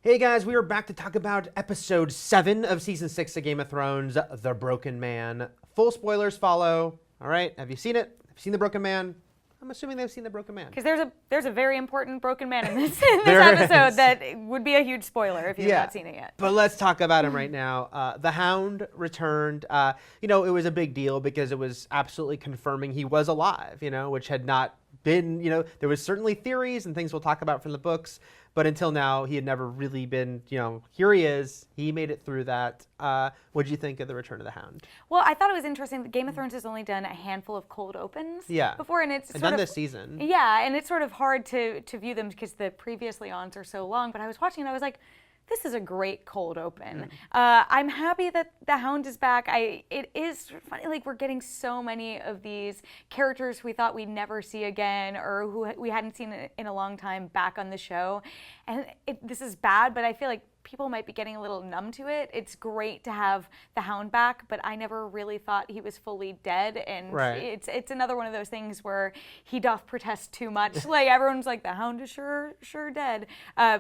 Hey guys, we are back to talk about episode 7 of season 6 of Game of Thrones, The Broken Man. Full spoilers follow. All right, have you seen it? Have you seen The Broken Man? I'm assuming they've seen The Broken Man. Because there's a very important broken man in this episode that would be a huge spoiler if you've not seen it yet. But let's talk about him right now. The Hound returned. It was a big deal because it was absolutely confirming he was alive, which had not been, there was certainly theories and things we'll talk about from the books, but until now he had never really been, here he is. He made it through that. What did you think of the return of the Hound? Well, I thought it was interesting that Game of Thrones has only done a handful of cold opens before, and it's done this season. Yeah, and it's sort of hard to view them because the previously ons are so long, but I was watching and I was like, this is a great cold open. I'm happy that the Hound is back. It is funny, like we're getting so many of these characters we thought we'd never see again or who we hadn't seen in a long time back on the show. And this is bad, but I feel like people might be getting a little numb to it. It's great to have the Hound back, but I never really thought he was fully dead. And it's another one of those things where he doth protest too much. Like everyone's like, the Hound is sure dead.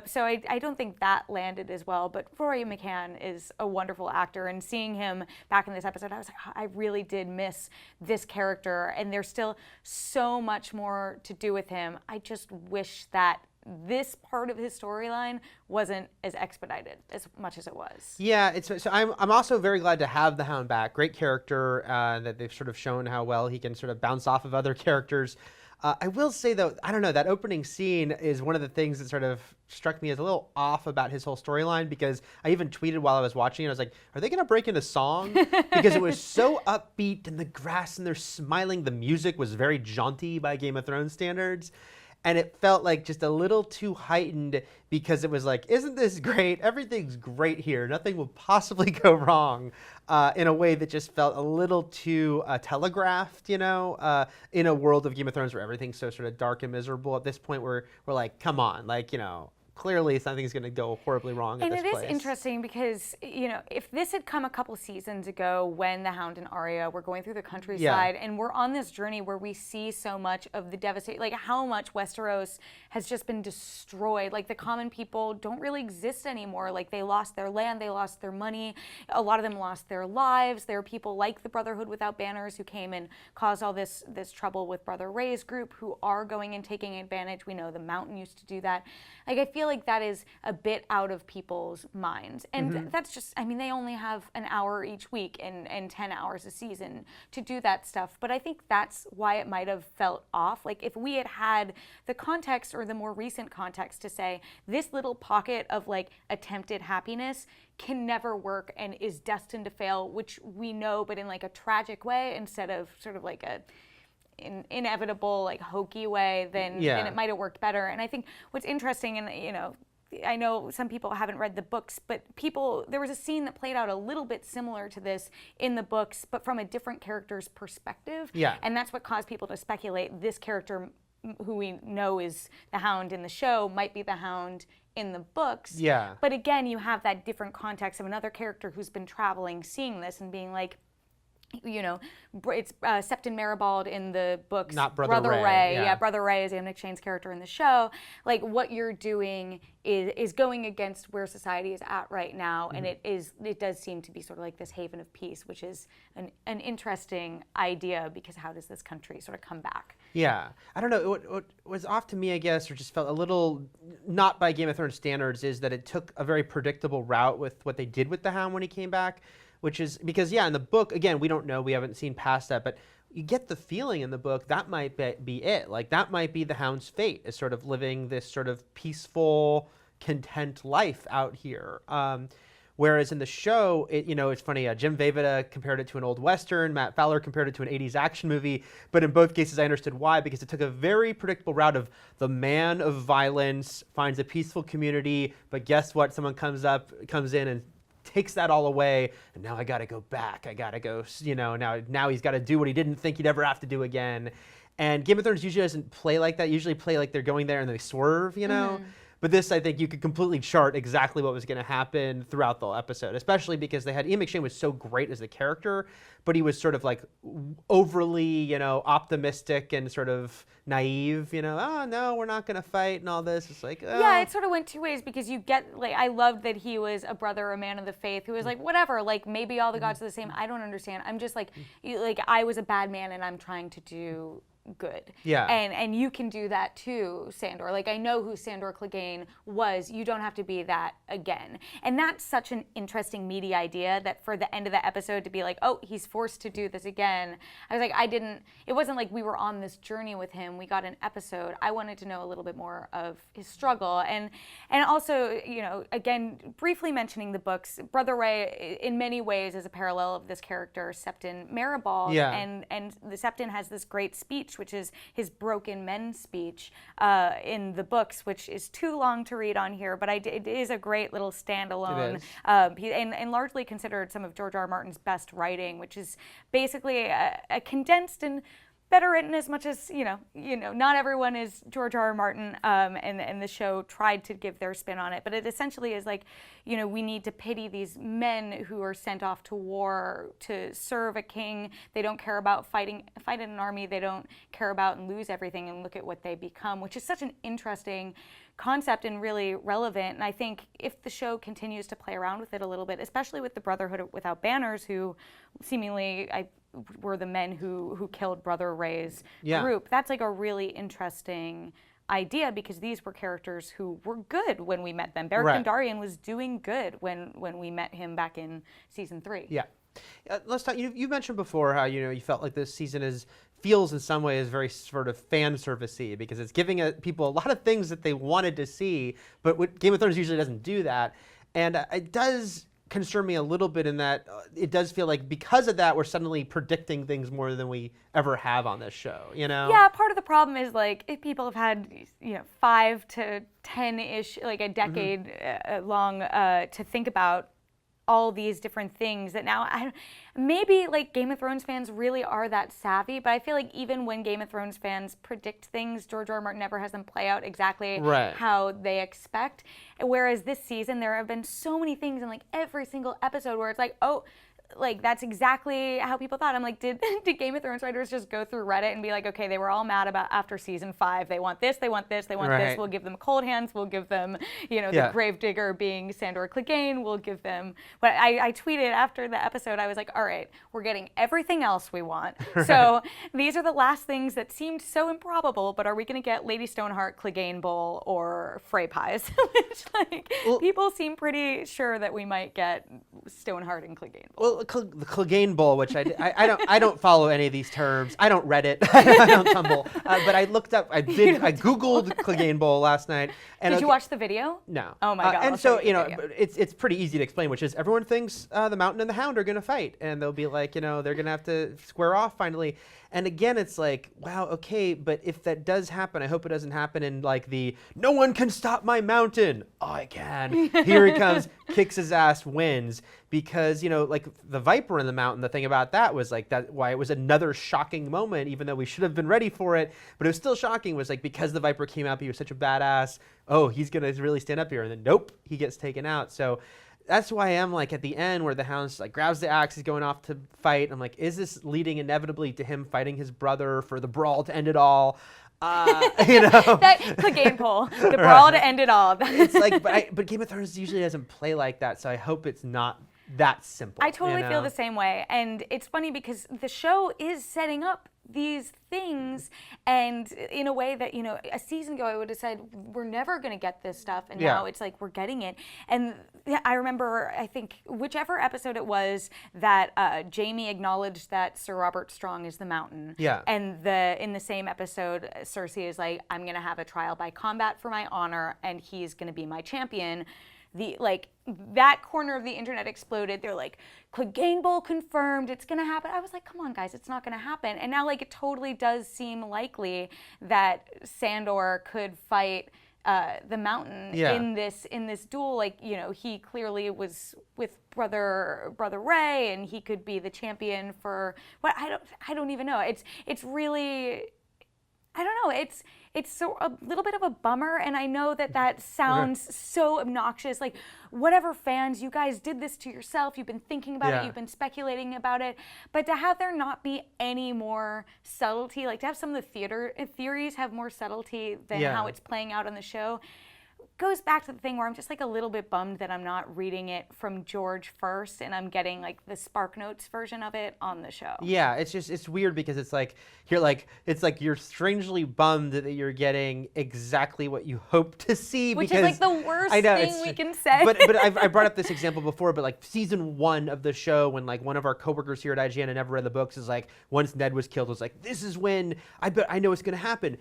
So I don't think that landed as well. But Rory McCann is a wonderful actor, and seeing him back in this episode, I was like, I really did miss this character, and there's still so much more to do with him. I just wish that this part of his storyline wasn't as expedited as much as it was. Yeah, so I'm also very glad to have the Hound back. Great character that they've sort of shown how well he can sort of bounce off of other characters. I will say though, I don't know, that opening scene is one of the things that sort of struck me as a little off about his whole storyline, because I even tweeted while I was watching it, I was like, are they going to break into song? Because it was so upbeat and the grass and they're smiling. The music was very jaunty by Game of Thrones standards. And it felt like just a little too heightened because it was like, isn't this great? Everything's great here. Nothing will possibly go wrong, in a way that just felt a little too telegraphed, in a world of Game of Thrones where everything's so sort of dark and miserable. At this point, we're like, come on, clearly something's going to go horribly wrong at this place. And it is interesting because, if this had come a couple seasons ago when the Hound and Arya were going through the countryside and we're on this journey where we see so much of the devastation, like how much Westeros has just been destroyed. Like the common people don't really exist anymore. Like they lost their land, they lost their money. A lot of them lost their lives. There are people like the Brotherhood Without Banners who came and caused all this trouble with Brother Ray's group who are going and taking advantage. We know the Mountain used to do that. Like I feel like that is a bit out of people's minds. And that's just, they only have an hour each week and 10 hours a season to do that stuff. But I think that's why it might have felt off. Like if we had had the context or the more recent context to say this little pocket of like attempted happiness can never work and is destined to fail, which we know, but in like a tragic way instead of sort of like a inevitable, like hokey way, then it might have worked better. And I think what's interesting, and I know some people haven't read the books, but there was a scene that played out a little bit similar to this in the books, but from a different character's perspective. Yeah. And that's what caused people to speculate this character, who we know is the Hound in the show, might be the Hound in the books. Yeah. But again, you have that different context of another character who's been traveling, seeing this and being like, it's Septon Maribald in the books. Not Brother Ray. Yeah, Brother Ray is Ian McShane's character in the show. Like what you're doing is going against where society is at right now, and it does seem to be sort of like this haven of peace, which is an interesting idea, because how does this country sort of come back? Yeah, I don't know. What was off to me, I guess, or just felt a little not by Game of Thrones standards, is that it took a very predictable route with what they did with the Hound when he came back. Which is because, in the book, again, we don't know, we haven't seen past that, but you get the feeling in the book that might be it. Like that might be the Hound's fate, is sort of living this sort of peaceful, content life out here. Whereas in the show, it's funny, Jim Vejvoda compared it to an old Western, Matt Fowler compared it to an 80s action movie, but in both cases I understood why, because it took a very predictable route of the man of violence finds a peaceful community, but guess what? Someone comes in and takes that all away, and now I got to go back. I got to go, now he's got to do what he didn't think he'd ever have to do again. And Game of Thrones usually doesn't play like that. Usually play like they're going there and they swerve, But this, I think, you could completely chart exactly what was going to happen throughout the episode, especially because they had Ian McShane was so great as a character, but he was sort of like overly, optimistic and sort of naive, oh, no, we're not going to fight and all this. It's like, oh. Yeah, it sort of went two ways because you get, like, I loved that he was a brother, a man of the faith who was like, whatever, like, maybe all the gods are the same. I don't understand. I'm just like I was a bad man and I'm trying to do good. Yeah. And you can do that too, Sandor. Like, I know who Sandor Clegane was. You don't have to be that again. And that's such an interesting meaty idea that for the end of the episode to be like, oh, he's forced to do this again. I was like, it wasn't like we were on this journey with him. We got an episode. I wanted to know a little bit more of his struggle. And also, again, briefly mentioning the books, Brother Ray in many ways is a parallel of this character, Septon Maribald. Yeah. And the Septon has this great speech, which is his broken men speech in the books, which is too long to read on here, but it is a great little standalone. And largely considered some of George R. R. Martin's best writing, which is basically a condensed and better written, as much as not everyone is George R. R. Martin, and the show tried to give their spin on it, but it essentially is like, we need to pity these men who are sent off to war to serve a king. They don't care about fight in an army. They don't care about and lose everything, and look at what they become, which is such an interesting concept and really relevant. And I think if the show continues to play around with it a little bit, especially with the Brotherhood Without Banners, who seemingly were the men who killed Brother Ray's group, that's like a really interesting idea, because these were characters who were good when we met them. Beric Dondarrion was doing good when we met him back in season 3. Yeah. Let's talk. You mentioned before how you felt like this season feels in some ways very sort of fan servicey, because it's giving people a lot of things that they wanted to see, but what Game of Thrones usually doesn't do that, and it does concern me a little bit in that it does feel like because of that we're suddenly predicting things more than we ever have on this show. Yeah, part of the problem is like if people have had 5 to 10-ish, like a decade long to think about all these different things that now maybe like Game of Thrones fans really are that savvy, but I feel like even when Game of Thrones fans predict things, George R. R. Martin never has them play out exactly how they expect. Whereas this season, there have been so many things in like every single episode where it's like, oh, like that's exactly how people thought. I'm like, did Game of Thrones writers just go through Reddit and be like, okay, they were all mad about after season 5. They want this, they want this, they want this. We'll give them cold hands. We'll give them, the gravedigger being Sandor Clegane. We'll give them. But I tweeted after the episode, I was like, all right, we're getting everything else we want. So these are the last things that seemed so improbable. But are we going to get Lady Stoneheart, Clegane Bowl, or Frey pies? Which people seem pretty sure that we might get Stoneheart and Clegane Bowl. Well, the Clegane Bowl, which I don't follow any of these terms. I don't Reddit. I don't tumble. But I looked up. I Googled Clegane Bowl last night. And did you watch the video? No. Oh my God. And so it's pretty easy to explain, which is everyone thinks the Mountain and the Hound are going to fight, and they'll be like, they're going to have to square off finally. And again, it's like, wow, okay, but if that does happen, I hope it doesn't happen in like no one can stop my mountain. Oh, I can. Here he comes, kicks his ass, wins. Because, like the Viper in the Mountain, the thing about that was like why it was another shocking moment, even though we should have been ready for it, but it was still shocking, was like because the Viper came out, he was such a badass. Oh, he's going to really stand up here. And then nope, he gets taken out. So that's why I'm like at the end where the Hound like grabs the axe, he's going off to fight. I'm like, is this leading inevitably to him fighting his brother for the brawl to end it all? That Clegane Bowl, the brawl to end it all. It's like, but Game of Thrones usually doesn't play like that, so I hope it's not that simple. I totally feel the same way, and it's funny because the show is setting up these things, and in a way that a season ago I would have said we're never going to get this stuff, and now it's like we're getting it. And I remember, I think whichever episode it was that Jaime acknowledged that Sir Robert Strong is the Mountain, and in the same episode Cersei is like, I'm going to have a trial by combat for my honor, and he's going to be my champion. That corner of the internet exploded. They're like, Clegane Bowl confirmed, it's gonna happen. I was like, come on guys, it's not gonna happen. And now it totally does seem likely that Sandor could fight the Mountain in this duel. He clearly was with brother Ray, and he could be the champion for what I don't even know. It's really, I don't know. It's so a little bit of a bummer, and I know that sounds so obnoxious. Like, whatever, fans, you guys did this to yourself. You've been thinking about it. You've been speculating about it. But to have there not be any more subtlety, like to have some of the theater theories have more subtlety than how it's playing out on the show, goes back to the thing where I'm just like a little bit bummed that I'm not reading it from George first and I'm getting like the Spark Notes version of it on the show. Yeah, it's weird because it's like you're strangely bummed that you're getting exactly what you hope to see. Which because, is like the worst thing we can say. But I brought up this example before, but like season 1 of the show, when like one of our coworkers here at IGN and never read the books is like, once Ned was killed, was like, this is when I know what's gonna happen.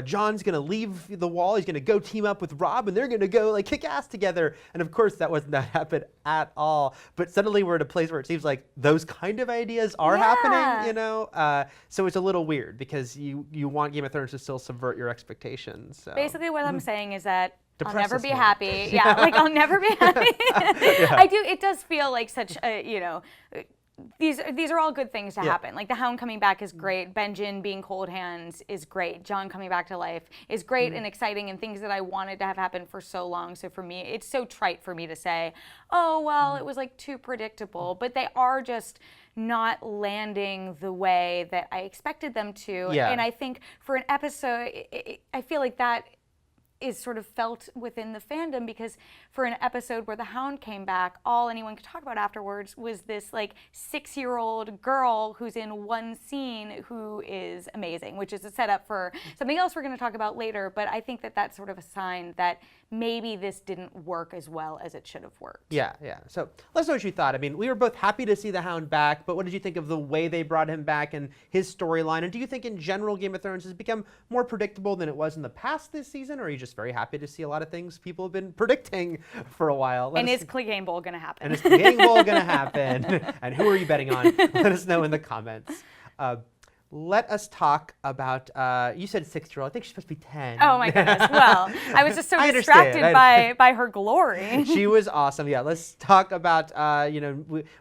John's gonna leave the wall. He's gonna go team up with Rob, and they're gonna go like kick ass together. And of course, that wasn't that happen at all. But suddenly we're at a place where it seems like those kind of ideas are happening. So it's a little weird because you want Game of Thrones to still subvert your expectations. So. Basically, what I'm saying is that Depress I'll never us be more. happy. Yeah, like I'll never be happy. I do. It does feel like such a These are all good things to happen. Like the Hound coming back is great. Benjen being cold hands is great. Jon coming back to life is great and exciting, and things that I wanted to have happen for so long. So for me, it's so trite for me to say, oh, well, it was like too predictable. But they are just not landing the way that I expected them to. Yeah. And I think for an episode, I feel like that is sort of felt within the fandom, because for an episode where the Hound came back, all anyone could talk about afterwards was this like 6-year-old girl who's in one scene who is amazing, which is a setup for something else we're going to talk about later. But I think that that's sort of a sign that maybe this didn't work as well as it should have worked. Yeah. So let's know what you thought. I mean, we were both happy to see the Hound back, but what did you think of the way they brought him back and his storyline? And do you think in general Game of Thrones has become more predictable than it was in the past this season, or are you just very happy to see a lot of things people have been predicting for a while? Is Clegane Bowl going to happen? And is Clegane Bowl going to happen? And who are you betting on? Let us know in the comments. Let us talk about, you said 6-year-old. I think she's supposed to be 10. Oh my goodness. Well, I was just so distracted by her glory. She was awesome. Yeah, let's talk about,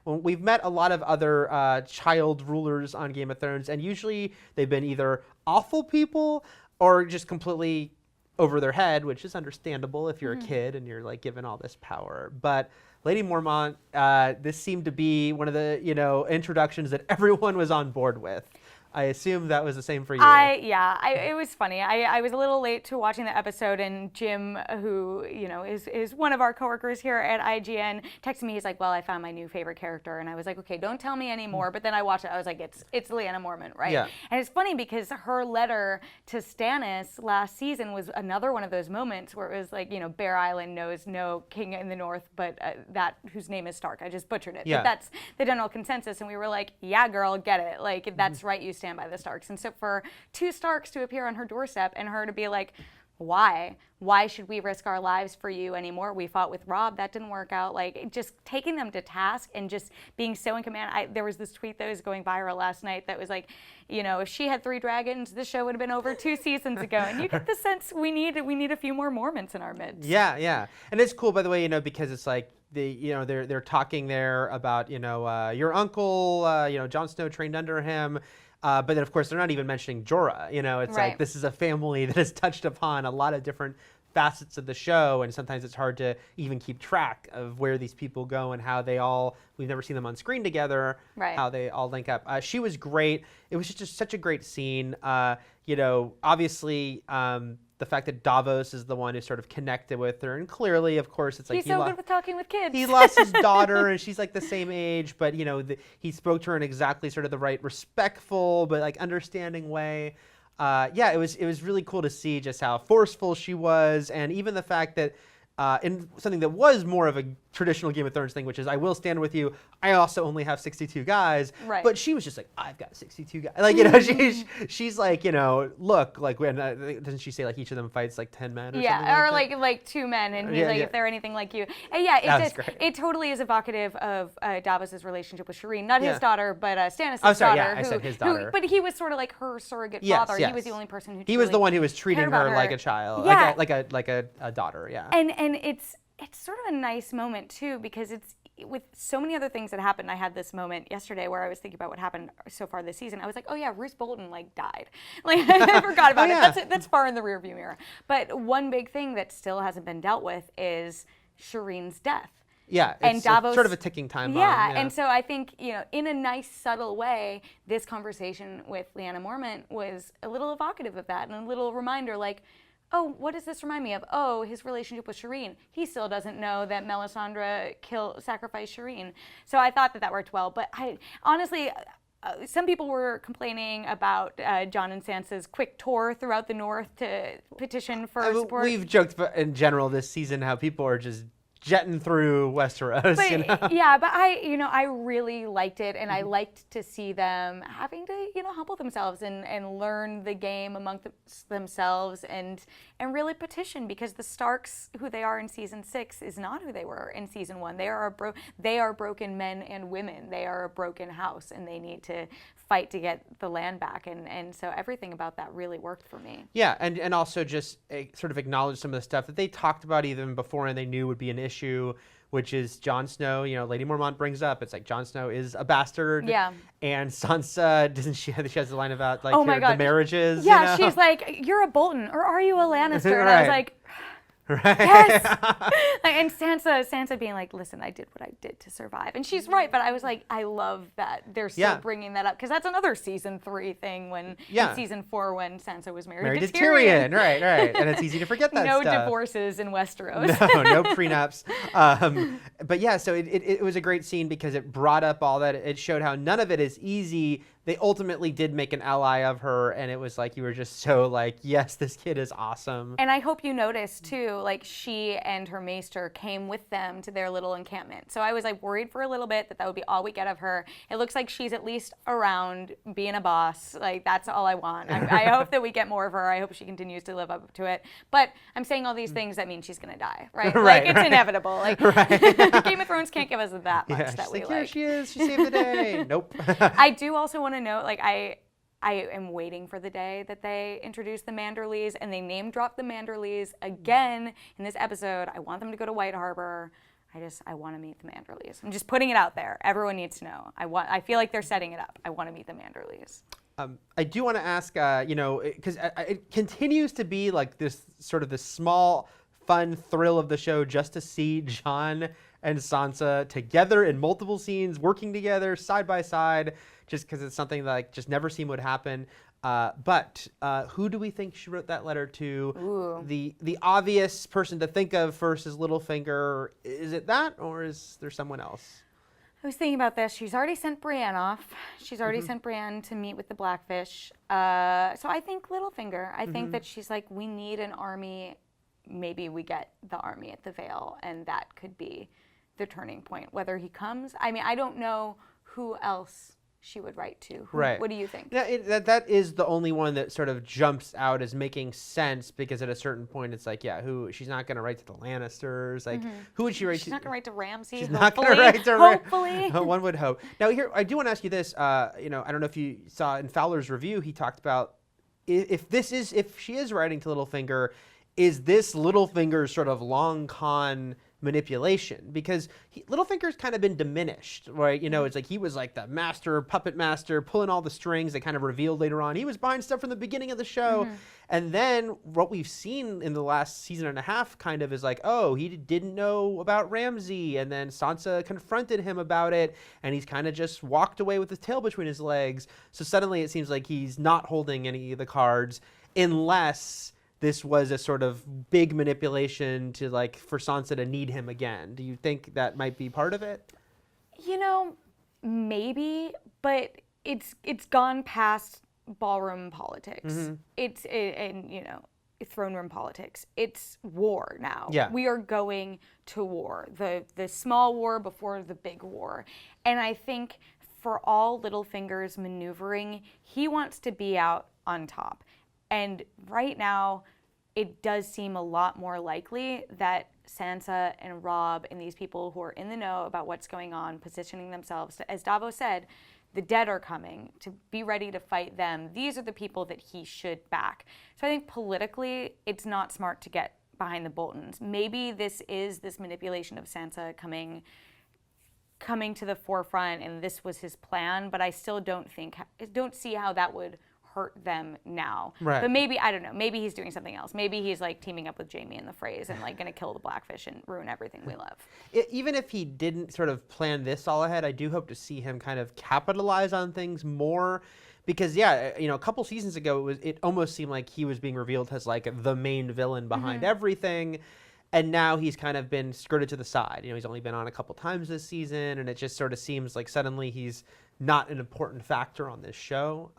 we've met a lot of other child rulers on Game of Thrones, and usually they've been either awful people or just completely over their head, which is understandable if you're a kid and you're like given all this power. But Lady Mormont, this seemed to be one of the, introductions that everyone was on board with. I assume that was the same for you. It was funny. I was a little late to watching the episode, and Jim, who is one of our coworkers here at IGN, texted me. He's like, "Well, I found my new favorite character," and I was like, "Okay, don't tell me anymore." But then I watched it. I was like, "It's Lyanna Mormont, right?" Yeah. And it's funny because her letter to Stannis last season was another one of those moments where it was like, Bear Island knows no king in the north, but that whose name is Stark. I just butchered it. Yeah. But that's the general consensus, and we were like, "Yeah, girl, get it. Like that's right. You stand by the Starks." And so for 2 Starks to appear on her doorstep and her to be like, why should we risk our lives for you anymore? We fought with Rob, that didn't work out. Like, just taking them to task and just being so in command. There was this tweet that was going viral last night that was like, if she had 3 dragons, this show would have been over 2 seasons ago. And you get the sense we need a few more Mormonts in our midst. Yeah. And it's cool, by the way, because it's like they're talking there about your uncle, Jon Snow trained under him. But then, of course, they're not even mentioning Jorah. It's Right. like this is a family that has touched upon a lot of different facets of the show, and sometimes it's hard to even keep track of where these people go and how we've never seen them on screen together, right. How they all link up. She was great. It was just such a great scene. Obviously, the fact that Davos is the one who sort of connected with her, and clearly, of course, it's like he's so good with talking with kids. He lost his daughter, and she's like the same age, but he spoke to her in exactly sort of the right, respectful but like understanding way. It was really cool to see just how forceful she was, and even the fact that in something that was more of a traditional Game of Thrones thing, which is I will stand with you. I also only have 62 guys. Right. But she was just like, I've got 62 guys. Like, she's like, look, like when, doesn't she say like each of them fights like 10 men or something? Yeah, or like like 2 men, and he's if they're anything like you. And it totally is evocative of Davos' relationship with Shireen. Not his daughter, but Stannis' daughter. Yeah, I said his daughter. But he was sort of like her surrogate father. Yes. He was the only person who He was the one who was treating her like a child. Yeah. Like a daughter, yeah. And it's sort of a nice moment too, because with so many other things that happened, I had this moment yesterday where I was thinking about what happened so far this season. I was like, oh yeah, Roose Bolton like died. Like I forgot about it. That's far in the rearview mirror. But one big thing that still hasn't been dealt with is Shireen's death. Yeah, it's Davos, sort of a ticking time bomb. Yeah, and so I think, in a nice, subtle way, this conversation with Lyanna Mormont was a little evocative of that and a little reminder like, oh, what does this remind me of? Oh, his relationship with Shireen. He still doesn't know that Melisandre sacrificed Shireen. So I thought that worked well. But honestly, some people were complaining about Jon and Sansa's quick tour throughout the North to petition for support. We've joked in general this season how people are just jetting through Westeros. But, yeah, but I really liked it, and I liked to see them having to, humble themselves and learn the game amongst themselves and really petition, because the Starks, who they are in season 6, is not who they were in season 1. They are broken men and women. They are a broken house, and they need to fight to get the land back, and so everything about that really worked for me. Yeah, and also just sort of acknowledge some of the stuff that they talked about even before and they knew would be an issue, which is Jon Snow. Lady Mormont brings up, it's like Jon Snow is a bastard. Yeah. And Sansa, she has a line about like the marriages. Yeah, she's like, you're a Bolton or are you a Lannister? And right. I was like, right. Yes. And Sansa being like, listen, I did what I did to survive. And she's right, but I was like, I love that they're still bringing that up, because that's another season 3 thing in season 4 when Sansa was married to Tyrion. Right. And it's easy to forget that no stuff. divorces in Westeros. No prenups. But yeah, so it was a great scene because it brought up all that. It showed how none of it is easy. They ultimately did make an ally of her, and it was like you were just so like, yes, this kid is awesome. And I hope you noticed too, like she and her maester came with them to their little encampment. So I was like worried for a little bit that would be all we get of her. It looks like she's at least around being a boss. Like that's all I want. I hope that we get more of her. I hope she continues to live up to it. But I'm saying all these things that mean she's gonna die, right? Like it's inevitable. Like Game of Thrones can't give us that much that we like. Here she is. She saved the day. Nope. I do also want to note, like I am waiting for the day that they introduce the Manderleys, and they name drop the Manderleys again in this episode. I want them to go to White Harbor. I want to meet the Manderleys. I'm just putting it out there. Everyone needs to know. I feel like they're setting it up. I want to meet the Manderleys. I do want to ask, because it continues to be like this sort of this small, fun thrill of the show just to see Jon and Sansa together in multiple scenes, working together side by side, just because it's something that like just never seemed would happen. But who do we think she wrote that letter to? Ooh. The obvious person to think of first is Littlefinger. Is it that, or is there someone else? I was thinking about this. She's already sent Brienne off. She's already sent Brienne to meet with the Blackfish. So I think Littlefinger. I think that she's like, we need an army. Maybe we get the army at the Vale, and that could be the turning point. Whether he comes, I mean, I don't know who else she would write to. Right. What do you think? Yeah, that is the only one that sort of jumps out as making sense, because at a certain point it's like, she's not going to write to the Lannisters. Like, who would she write to? She's not going to write to Ramsay. She's not going to write to Ramsay. Hopefully. One would hope. Now here, I do want to ask you this. I don't know if you saw in Fowler's review, he talked about if she is writing to Littlefinger, is this Littlefinger's sort of long con manipulation? Because Littlefinger's kind of been diminished, right? It's like he was like the puppet master, pulling all the strings that kind of revealed later on. He was behind stuff from the beginning of the show. And then what we've seen in the last season and a half kind of is like, oh, he didn't know about Ramsay. And then Sansa confronted him about it. And he's kind of just walked away with his tail between his legs. So suddenly it seems like he's not holding any of the cards, unless this was a sort of big manipulation to like for Sansa to need him again. Do you think that might be part of it? Maybe, but it's gone past ballroom politics. It's throne room politics. It's war now. Yeah. We are going to war. The small war before the big war. And I think for all Littlefinger's maneuvering, he wants to be out on top. And right now, it does seem a lot more likely that Sansa and Robb and these people who are in the know about what's going on, positioning themselves, as Davos said, the dead are coming, to be ready to fight them. These are the people that he should back. So I think politically, it's not smart to get behind the Boltons. Maybe this is this manipulation of Sansa coming coming to the forefront and this was his plan, but I still don't see how that would hurt them now. Right. But maybe, I don't know, maybe he's doing something else. Maybe he's like teaming up with Jaime in the phrase and like going to kill the blackfish and ruin everything we love. Even if he didn't sort of plan this all ahead, I do hope to see him kind of capitalize on things more. Because, yeah, you know, a couple seasons ago, it almost seemed like he was being revealed as like the main villain behind everything. And now he's kind of been skirted to the side. You know, he's only been on a couple times this season, and it just sort of seems like suddenly he's not an important factor on this show.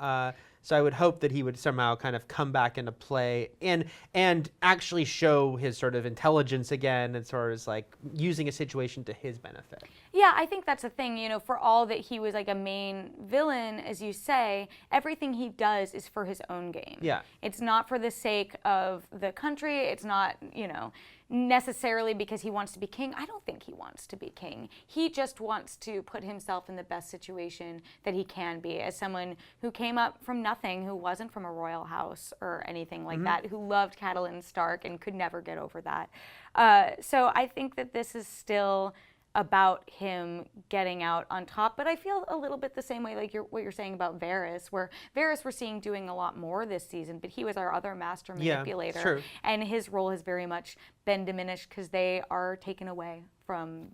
So I would hope that he would somehow kind of come back into play and actually show his sort of intelligence again, and sort of like using a situation to his benefit. Yeah, I think that's the thing, you know, for all that he was like a main villain, as you say, everything he does is for his own gain. Yeah. It's not for the sake of the country. It's not, you know, necessarily because he wants to be king. I don't think he wants to be king. He just wants to put himself in the best situation that he can be as someone who came up from nothing, who wasn't from a royal house or anything like that, who loved Catelyn Stark and could never get over that. So I think that this is still about him getting out on top, but I feel a little bit the same way like what you're saying about Varys, where Varys we're seeing doing a lot more this season, but he was our other master manipulator, yeah, true. And his role has very much been diminished because they are taken away from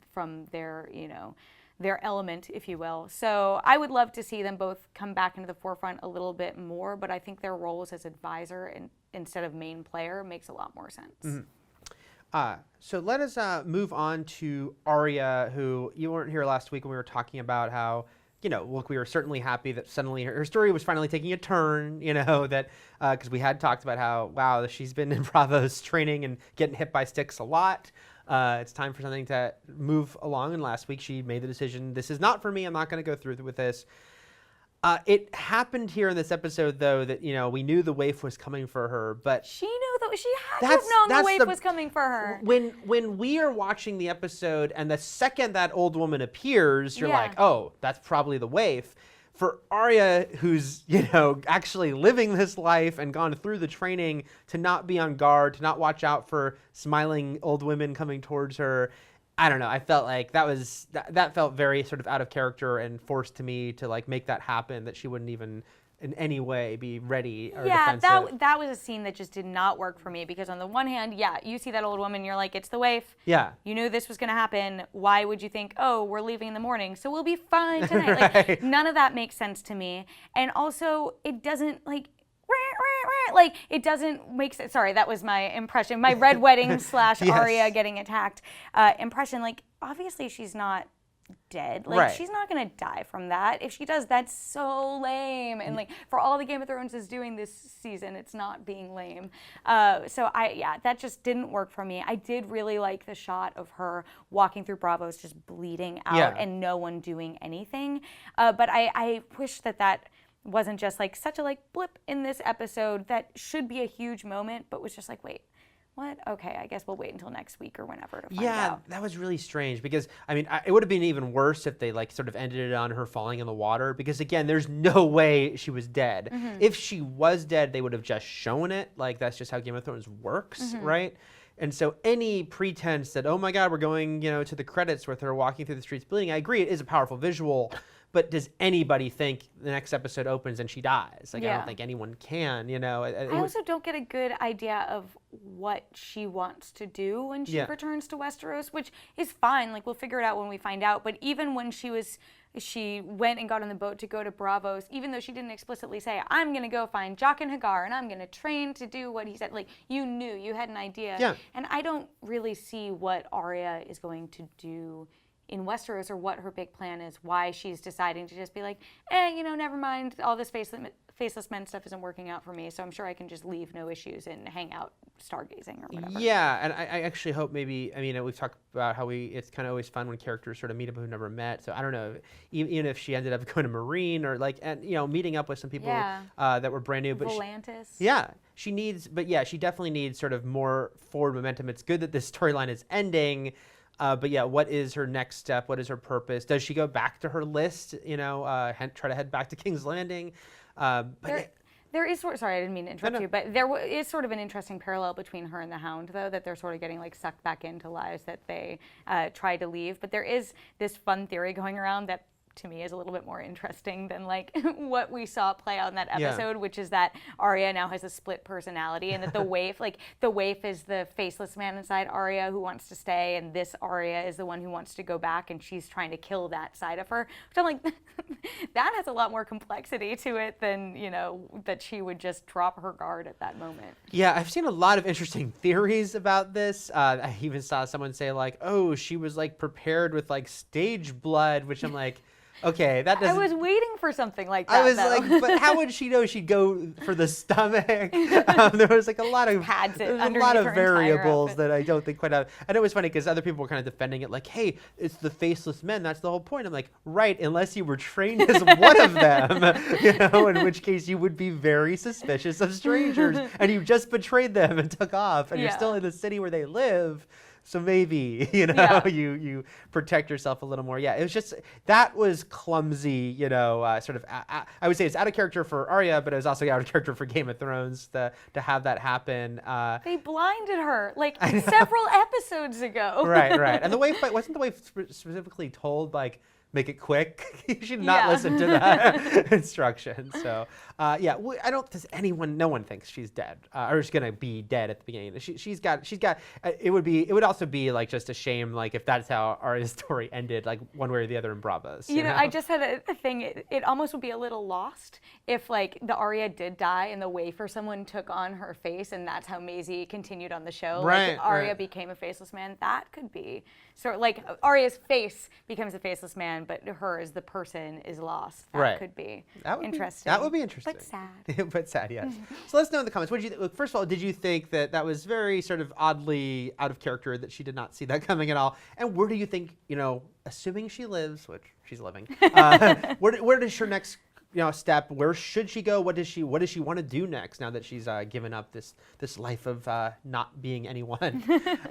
their, you know, their element, if you will. So I would love to see them both come back into the forefront a little bit more, but I think their roles as advisor and instead of main player makes a lot more sense. So let us move on to Arya, who you weren't here last week when we were talking about how, you know, look, we were certainly happy that suddenly her story was finally taking a turn, you know, that because we had talked about how, wow, she's been in Bravo's training and getting hit by sticks a lot. It's time for something to move along. And last week she made the decision, this is not for me. I'm not going to go through with this. It happened here in this episode, though, that, you know, we knew the waif was coming for her, but she knew that she had to have known the waif was coming for her. When we are watching the episode and the second that old woman appears, you're like, oh, that's probably the waif. For Arya, who's, you know, actually living this life and gone through the training to not be on guard, to not watch out for smiling old women coming towards her, I don't know. I felt like that felt very sort of out of character and forced to me to like make that happen, that she wouldn't even in any way be ready or defensive. that was a scene that just did not work for me because on the one hand, yeah, you see that old woman, you're like, it's the waif. Yeah. You knew this was going to happen. Why would you think, oh, we're leaving in the morning, so we'll be fine tonight? Right. Like, none of that makes sense to me. And also, it doesn't like it doesn't make sense. Sorry, that was my impression. My red wedding / Arya getting attacked impression. Like, obviously she's not dead. Like, she's not going to die from that. If she does, that's so lame. And like, for all the Game of Thrones is doing this season, it's not being lame. So that just didn't work for me. I did really like the shot of her walking through Bravos just bleeding out and no one doing anything. But I wish that wasn't just like such a like blip in this episode that should be a huge moment, but was just like, wait, what? Okay, I guess we'll wait until next week or whenever to find out. Yeah, that was really strange because, I mean, it would have been even worse if they like sort of ended it on her falling in the water because, again, there's no way she was dead. If she was dead, they would have just shown it. Like, that's just how Game of Thrones works, right? And so any pretense that, oh my God, we're going, you know, to the credits with her walking through the streets bleeding, I agree, it is a powerful visual. But does anybody think the next episode opens and she dies? Like, I don't think anyone can, you know. I also don't get a good idea of what she wants to do when she returns to Westeros, which is fine. Like, we'll figure it out when we find out. But even when she went and got on the boat to go to Bravos, even though she didn't explicitly say, I'm going to go find Jaqen and Hagar and I'm going to train to do what he said. Like, you knew, you had an idea. Yeah. And I don't really see what Arya is going to do in Westeros or what her big plan is, why she's deciding to just be like, you know, never mind, all this faceless men stuff isn't working out for me, so I'm sure I can just leave no issues and hang out stargazing or whatever. Yeah, and I actually hope maybe, I mean, we've talked about how it's kind of always fun when characters sort of meet up who've never met, so I don't know, even if she ended up going to Marine or like, and you know, meeting up with some people that were brand new. But Volantis. She definitely needs sort of more forward momentum. It's good that this storyline is ending. But yeah, what is her next step? What is her purpose? Does she go back to her list, you know, try to head back to King's Landing? There There is sorry, I didn't mean to interrupt you, but there is sort of an interesting parallel between her and the Hound, though, that they're sort of getting like sucked back into lives that they tried to leave. But there is this fun theory going around that, to me, is a little bit more interesting than like what we saw play out in that episode, which is that Arya now has a split personality, and that the waif, is the faceless man inside Arya who wants to stay, and this Arya is the one who wants to go back, and she's trying to kill that side of her. Which I'm like, that has a lot more complexity to it than, you know, that she would just drop her guard at that moment. Yeah, I've seen a lot of interesting theories about this. I even saw someone say like, oh, she was like prepared with like stage blood, which I'm like, okay, that doesn't... I was waiting for something like that. I was like, but how would she know she'd go for the stomach? There was like a lot of variables that I don't think quite have. And it was funny because other people were kind of defending it, like, hey, it's the faceless men. That's the whole point. I'm like, right, unless you were trained as one of them, you know, in which case you would be very suspicious of strangers, and you just betrayed them and took off, and you're still in the city where they live. So maybe, you know, you protect yourself a little more. Yeah, it was just, that was clumsy, you know, sort of, I would say it's out of character for Arya, but it was also out of character for Game of Thrones to have that happen. They blinded her like several episodes ago. Right. And the waif, wasn't the waif specifically told, like, make it quick? You should not listen to that instruction. So, I don't. No one thinks she's dead, or is gonna be dead at the beginning. She's got. It would also be like just a shame, like if that's how Arya's story ended, like one way or the other in Bravos. You know, I just had a thing. It almost would be a little lost if like the Arya did die and the waif or someone took on her face, and that's how Maisie continued on the show. Right. Like Arya became a faceless man. That could be sort of like Arya's face becomes a faceless man, but her as the person is lost. That could be interesting. That would be interesting. But sad. But sad, yes. So let's know in the comments. What did you? First of all, did you think that was very sort of oddly out of character, that she did not see that coming at all? And where do you think, you know, assuming she lives, which she's living, where does her next, you know, step? Where should she go? What does she want to do next now that she's given up this life of not being anyone?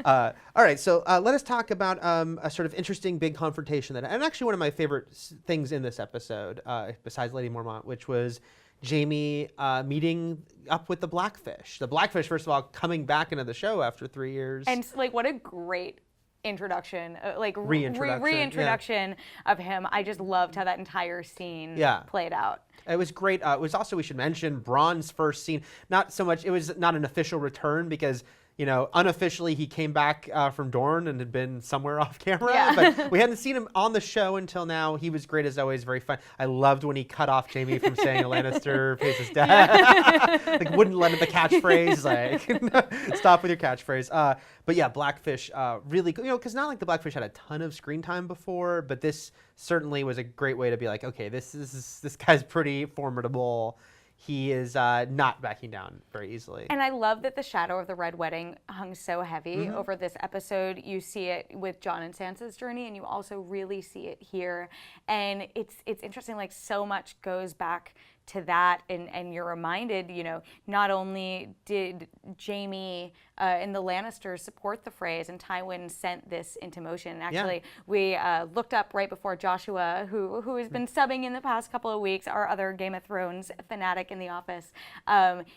All right, so let us talk about a sort of interesting big confrontation and actually one of my favorite things in this episode, besides Lady Mormont, which was Jaime meeting up with the blackfish. The blackfish, first of all, coming back into the show after 3 years. And like, what a great introduction, like reintroduction of him. I just loved how that entire scene played out. It was great. It was also, we should mention, Bronn's first scene. Not so much, it was not an official return because, you know, unofficially he came back from Dorne and had been somewhere off camera, but we hadn't seen him on the show until now. He was great as always, very fun. I loved when he cut off Jaime from saying a Lannister faces death. Like, wouldn't let him the catchphrase, like, stop with your catchphrase. But yeah, Blackfish, really good, you know, because not like the Blackfish had a ton of screen time before, but this certainly was a great way to be like, okay, this guy's pretty formidable. He is not backing down very easily. And I love that the shadow of the Red Wedding hung so heavy over this episode. You see it with Jon and Sansa's journey, and you also really see it here. And it's interesting, like, so much goes back to that, and you're reminded, you know, not only did Jaime and the Lannisters support the Freys, and Tywin sent this into motion. Actually, we looked up right before Joshua, who has been subbing in the past couple of weeks, our other Game of Thrones fanatic in the office.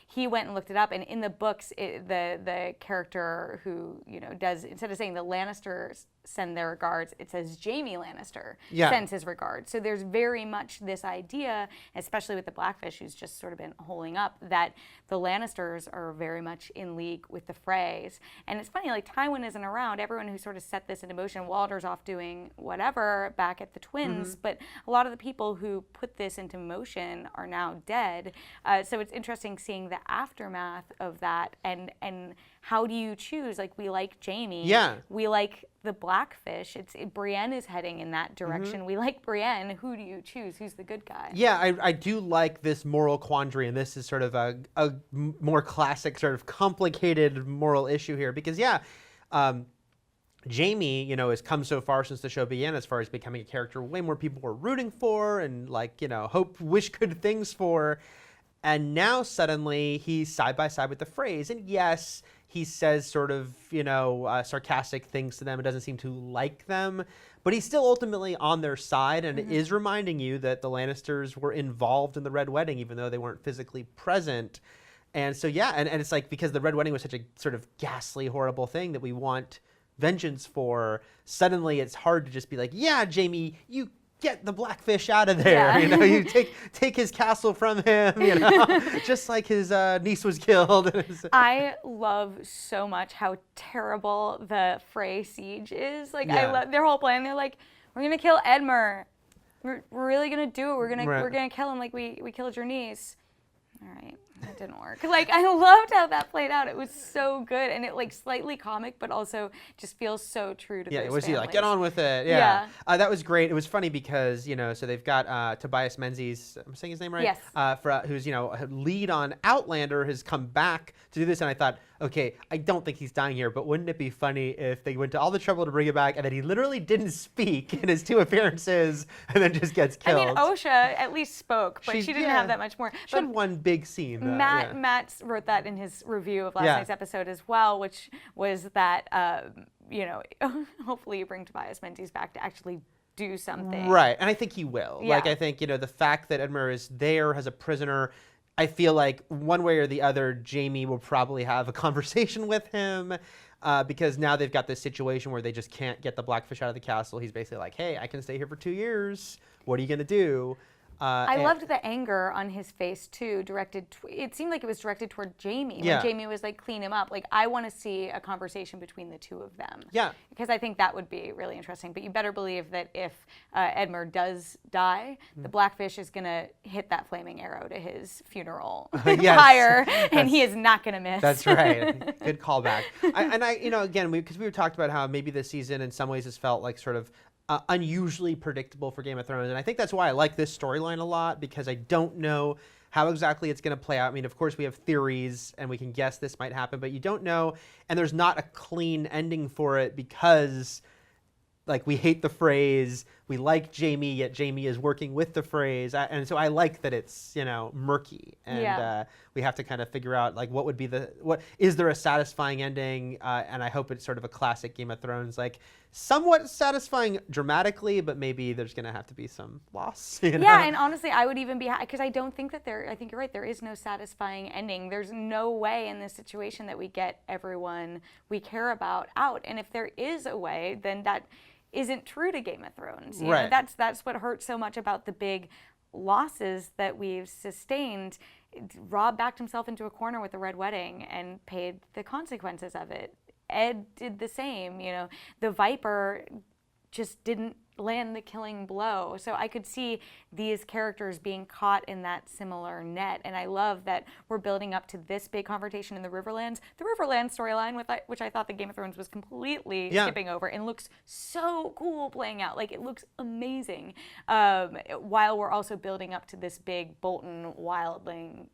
He went and looked it up, and in the books, the character who, you know, does, instead of saying the Lannisters send their regards, it says Jaime Lannister sends his regards. So there's very much this idea, especially with the Blackfish, who's just sort of been holding up, that the Lannisters are very much in league with the Freys. And it's funny, like, Tywin isn't around. Everyone who sort of set this into motion, Walder's off doing whatever back at the Twins, but a lot of the people who put this into motion are now dead. So it's interesting seeing the aftermath of that, and how do you choose? Like, we like Jaime. Yeah. We like the Blackfish. Brienne is heading in that direction. We like Brienne. Who do you choose? Who's the good guy? Yeah, I do like this moral quandary, and this is sort of a more classic, sort of complicated moral issue here, because Jaime, you know, has come so far since the show began as far as becoming a character way more people were rooting for and, like, you know, wish good things for. And now suddenly he's side by side with the Freys. And yes, He says sort of, sarcastic things to them. It doesn't seem to like them. But he's still ultimately on their side, and it is reminding you that the Lannisters were involved in the Red Wedding, even though they weren't physically present. And so, and it's like, because the Red Wedding was such a sort of ghastly, horrible thing that we want vengeance for, suddenly it's hard to just be like, yeah, Jaime, you get the blackfish out of there. Yeah. You take his castle from him, just like his niece was killed. I love so much how terrible the Frey siege is. Like, I love their whole plan. They're like, we're gonna kill Edmure. We're really gonna do it. We're gonna kill him like we killed your niece. All right. That didn't work. Like, I loved how that played out. It was so good, and it like slightly comic, but also just feels so true to it those was families. like, get on with it. That was great. It was funny because so they've got Tobias Menzies. I'm saying his name right. Yes. Who's lead on Outlander, has come back to do this, and I thought, okay, I don't think he's dying here, but wouldn't it be funny if they went to all the trouble to bring him back, and then he literally didn't speak in his 2 appearances, and then just gets killed? I mean, Osha at least spoke, but she didn't have that much more. She had one big scene. Matt wrote that in his review of last night's episode as well, which was that, hopefully you bring Tobias Menzies back to actually do something. Right, and I think he will. Yeah. Like, I think, the fact that Edmure is there as a prisoner, I feel like one way or the other, Jaime will probably have a conversation with him, because now they've got this situation where they just can't get the blackfish out of the castle. He's basically like, hey, I can stay here for 2 years. What are you going to do? I loved the anger on his face too. It seemed like it was directed toward Jaime. When Jaime was like, "Clean him up." Like, I want to see a conversation between the two of them. Yeah. Because I think that would be really interesting. But you better believe that if Edmure does die, the blackfish is gonna hit that flaming arrow to his funeral pyre, and he is not gonna miss. That's right. Good callback. Again, because we talked about how maybe this season in some ways has felt like sort of unusually predictable for Game of Thrones. And I think that's why I like this storyline a lot, because I don't know how exactly it's going to play out. I mean, of course, we have theories and we can guess this might happen, but you don't know. And there's not a clean ending for it because, like, we hate the Freys, we like Jaime, yet Jaime is working with the Freys. And so I like that it's, murky. And we have to kind of figure out, like, what is there a satisfying ending? And I hope it's sort of a classic Game of Thrones, like, somewhat satisfying dramatically, but maybe there's going to have to be some loss. Yeah, and honestly, I would even be, because I don't think that I think you're right, there is no satisfying ending. There's no way in this situation that we get everyone we care about out. And if there is a way, then that isn't true to Game of Thrones. You know, that's what hurts so much about the big losses that we've sustained. Robb backed himself into a corner with the Red Wedding and paid the consequences of it. Ed did the same. The Viper just didn't land the killing blow. So I could see these characters being caught in that similar net. And I love that we're building up to this big confrontation in the Riverlands. The Riverlands storyline, which I thought the Game of Thrones was completely skipping over, and looks so cool playing out. Like, it looks amazing. While we're also building up to this big Bolton, Wildling,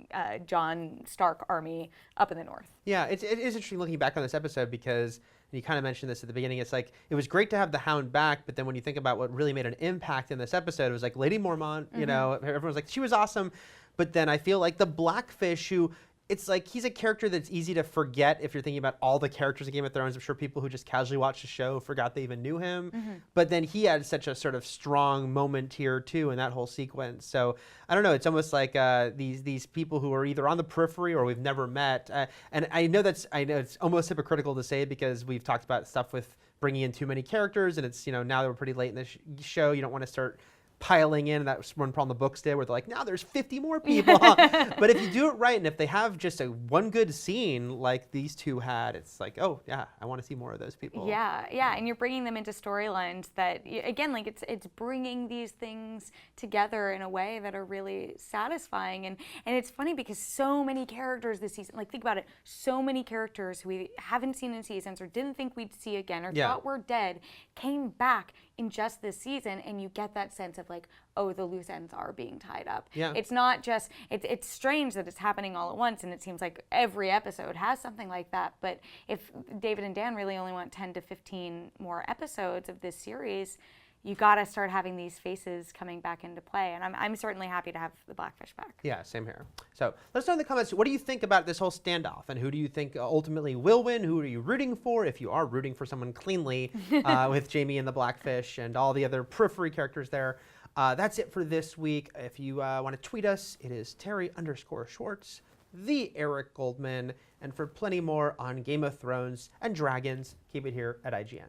Jon Stark army up in the north. Yeah, it is interesting looking back on this episode, because you kind of mentioned this at the beginning. It's like, it was great to have the Hound back, but then when you think about what really made an impact in this episode, it was like Lady Mormont, everyone's like, she was awesome. But then I feel like the Blackfish, who, it's like, he's a character that's easy to forget if you're thinking about all the characters in Game of Thrones. I'm sure people who just casually watched the show forgot they even knew him. But then he had such a sort of strong moment here too in that whole sequence. So I don't know. It's almost like these people who are either on the periphery or we've never met. And I know it's almost hypocritical to say, because we've talked about stuff with bringing in too many characters, and it's, now that we're pretty late in the show, you don't want to start piling in. That's one problem the books did, where they're like, now there's 50 more people. But if you do it right, and if they have just one good scene like these two had, it's like, oh yeah, I want to see more of those people. Yeah, and you're bringing them into storylines that, again, like, it's bringing these things together in a way that are really satisfying. And it's funny because so many characters this season, like, think about it, so many characters who we haven't seen in seasons or didn't think we'd see again or thought were dead came back in just this season, and you get that sense of like, oh, the loose ends are being tied up. Yeah. It's not just, it's strange that it's happening all at once, and it seems like every episode has something like that. But if David and Dan really only want 10 to 15 more episodes of this series, you got to start having these faces coming back into play. And I'm certainly happy to have the blackfish back. Yeah, same here. So let us know in the comments, what do you think about this whole standoff? And who do you think ultimately will win? Who are you rooting for? If you are rooting for someone cleanly with Jaime and the blackfish and all the other periphery characters there. That's it for this week. If you want to tweet us, it is Terry_Schwartz, the Eric Goldman. And for plenty more on Game of Thrones and dragons, keep it here at IGN.